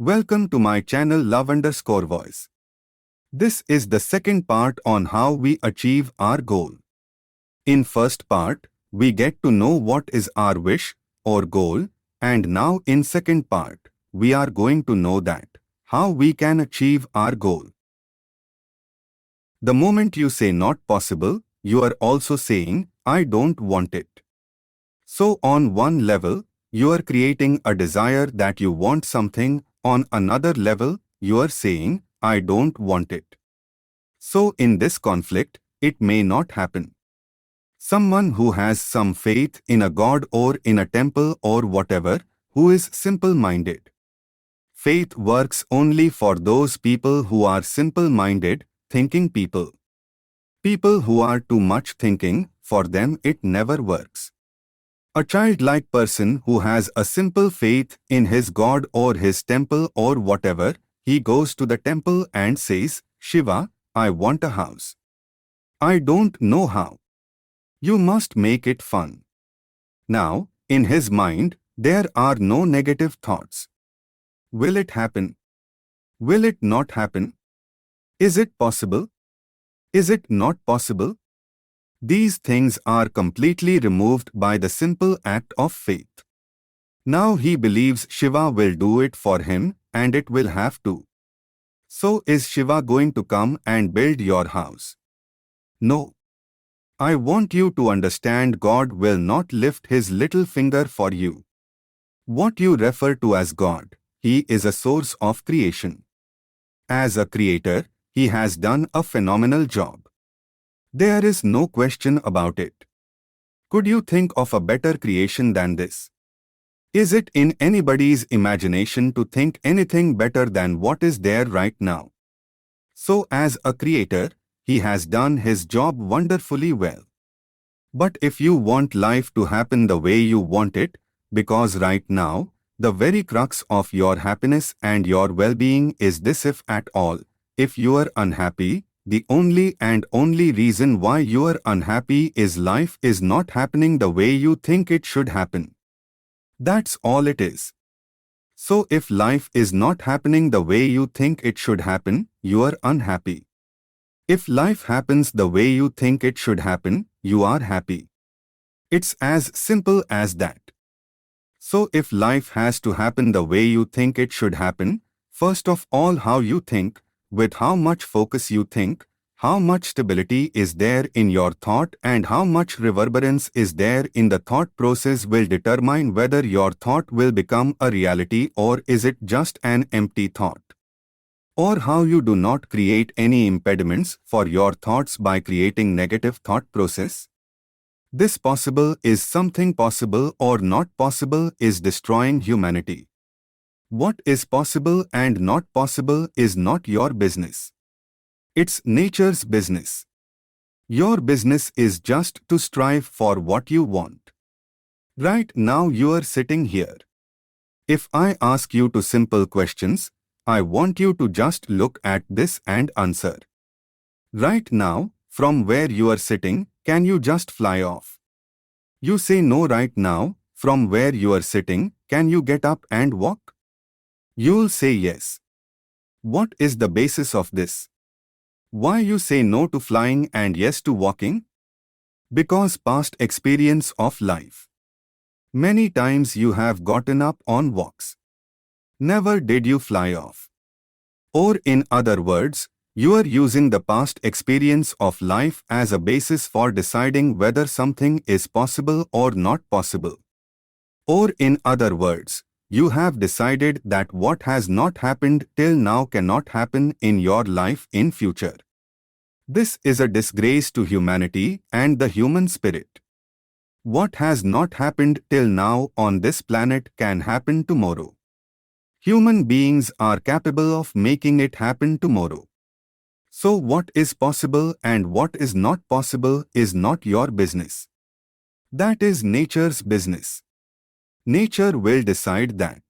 Welcome to my channel Love_Voice. This is the second part on how we achieve our goal. In first part, we get to know what is our wish or goal, and now in second part, we are going to know that how we can achieve our goal. The moment you say not possible, you are also saying I don't want it. So on one level, you are creating a desire that you want something. On another level, you are saying, I don't want it. So in this conflict, it may not happen. Someone who has some faith in a god or in a temple or whatever, who is simple-minded. Faith works only for those people who are simple-minded, thinking people. People who are too much thinking, for them it never works. A childlike person who has a simple faith in his god or his temple or whatever, he goes to the temple and says, Shiva, I want a house. I don't know how. You must make it fun. Now, in his mind, there are no negative thoughts. Will it happen? Will it not happen? Is it possible? Is it not possible? These things are completely removed by the simple act of faith. Now he believes Shiva will do it for him, and it will have to. So is Shiva going to come and build your house? No. I want you to understand God will not lift his little finger for you. What you refer to as God, he is a source of creation. As a creator, he has done a phenomenal job. There is no question about it. Could you think of a better creation than this? Is it in anybody's imagination to think anything better than what is there right now? So as a creator, he has done his job wonderfully well. But if you want life to happen the way you want it, because right now, the very crux of your happiness and your well-being is this: if at all, if you are unhappy, the only and only reason why you are unhappy is life is not happening the way you think it should happen. That's all it is. So if life is not happening the way you think it should happen, you are unhappy. If life happens the way you think it should happen, you are happy. It's as simple as that. So if life has to happen the way you think it should happen, first of all, how you think, with how much focus you think, how much stability is there in your thought, and how much reverberance is there in the thought process will determine whether your thought will become a reality or is it just an empty thought. Or how you do not create any impediments for your thoughts by creating negative thought process. This possible is something possible or not possible is destroying humanity. What is possible and not possible is not your business. It's nature's business. Your business is just to strive for what you want. Right now you are sitting here. If I ask you two simple questions, I want you to just look at this and answer. Right now, from where you are sitting, can you just fly off? You say no right now, from where you are sitting, can you get up and walk? You'll say yes. What is the basis of this? Why you say no to flying and yes to walking? Because past experience of life. Many times you have gotten up on walks. Never did you fly off. Or in other words, you are using the past experience of life as a basis for deciding whether something is possible or not possible. Or in other words, you have decided that what has not happened till now cannot happen in your life in future. This is a disgrace to humanity and the human spirit. What has not happened till now on this planet can happen tomorrow. Human beings are capable of making it happen tomorrow. So what is possible and what is not possible is not your business. That is nature's business. Nature will decide that.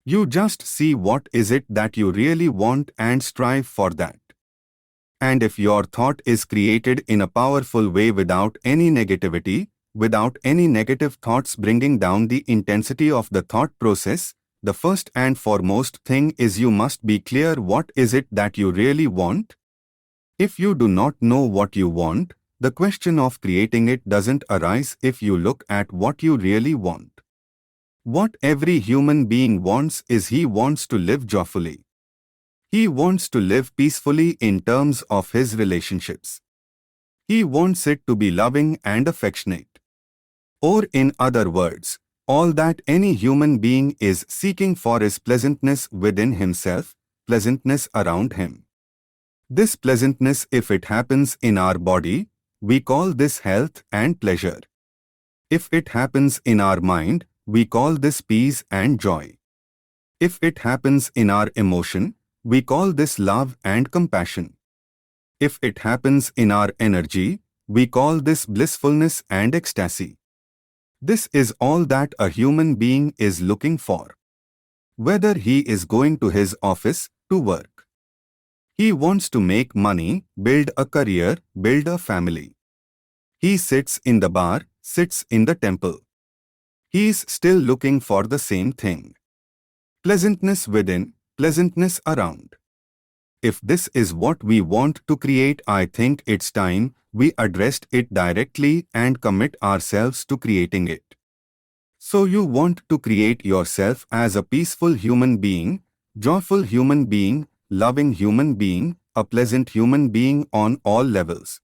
You just see what is it that you really want and strive for that. And if your thought is created in a powerful way without any negativity, without any negative thoughts bringing down the intensity of the thought process, the first and foremost thing is you must be clear what is it that you really want. If you do not know what you want, the question of creating it doesn't arise if you look at what you really want. What every human being wants is he wants to live joyfully. He wants to live peacefully in terms of his relationships. He wants it to be loving and affectionate. Or in other words, all that any human being is seeking for is pleasantness within himself, pleasantness around him. This pleasantness, if it happens in our body, we call this health and pleasure. If it happens in our mind, we call this peace and joy. If it happens in our emotion, we call this love and compassion. If it happens in our energy, we call this blissfulness and ecstasy. This is all that a human being is looking for. Whether he is going to his office to work. He wants to make money, build a career, build a family. He sits in the bar, sits in the temple. He is still looking for the same thing. Pleasantness within, pleasantness around. If this is what we want to create, I think it's time we addressed it directly and commit ourselves to creating it. So you want to create yourself as a peaceful human being, joyful human being, loving human being, a pleasant human being on all levels.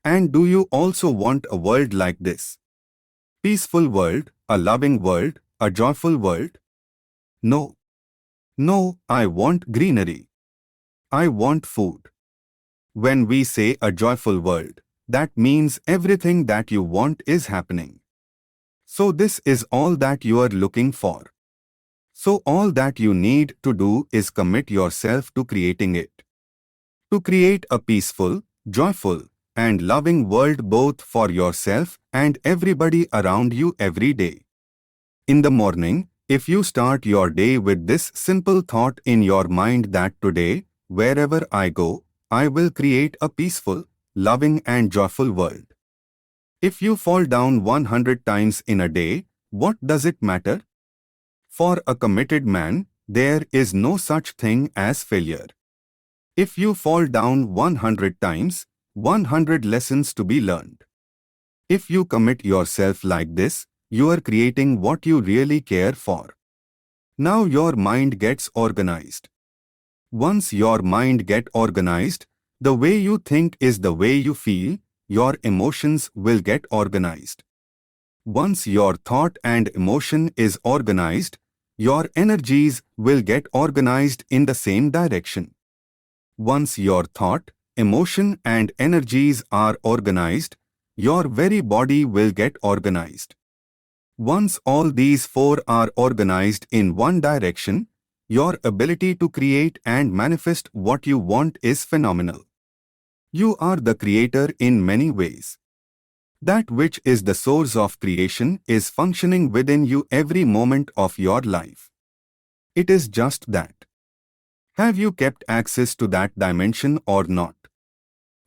And do you also want a world like this? Peaceful world, a loving world, a joyful world? No. No, I want greenery. I want food. When we say a joyful world, that means everything that you want is happening. So this is all that you are looking for. So all that you need to do is commit yourself to creating it. To create a peaceful, joyful, and loving world both for yourself and everybody around you every day. In the morning, if you start your day with this simple thought in your mind that today, wherever I go, I will create a peaceful, loving and joyful world. If you fall down 100 times in a day, what does it matter? For a committed man, there is no such thing as failure. If you fall down 100 times, 100 lessons to be learned. If you commit yourself like this, you are creating what you really care for. Now your mind gets organized. Once your mind get organized, the way you think is the way you feel, your emotions will get organized. Once your thought and emotion is organized, your energies will get organized in the same direction. Once your thought, emotion and energies are organized, your very body will get organized. Once all these four are organized in one direction, your ability to create and manifest what you want is phenomenal. You are the creator in many ways. That which is the source of creation is functioning within you every moment of your life. It is just that. Have you kept access to that dimension or not?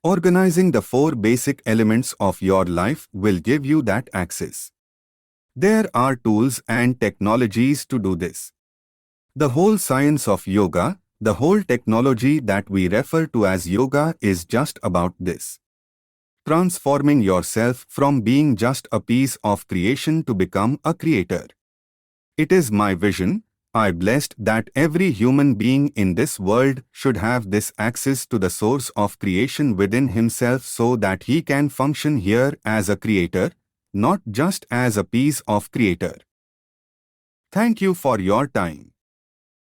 Organizing the four basic elements of your life will give you that access. There are tools and technologies to do this. The whole science of yoga, the whole technology that we refer to as yoga is just about this. Transforming yourself from being just a piece of creation to become a creator. It is my vision, I blessed that every human being in this world should have this access to the source of creation within himself so that he can function here as a creator, not just as a piece of creator. Thank you for your time.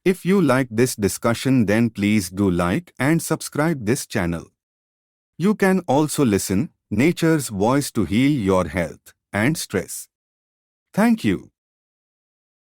If you like this discussion, then please do like and subscribe this channel. You can also listen nature's voice to heal your health and stress. Thank you.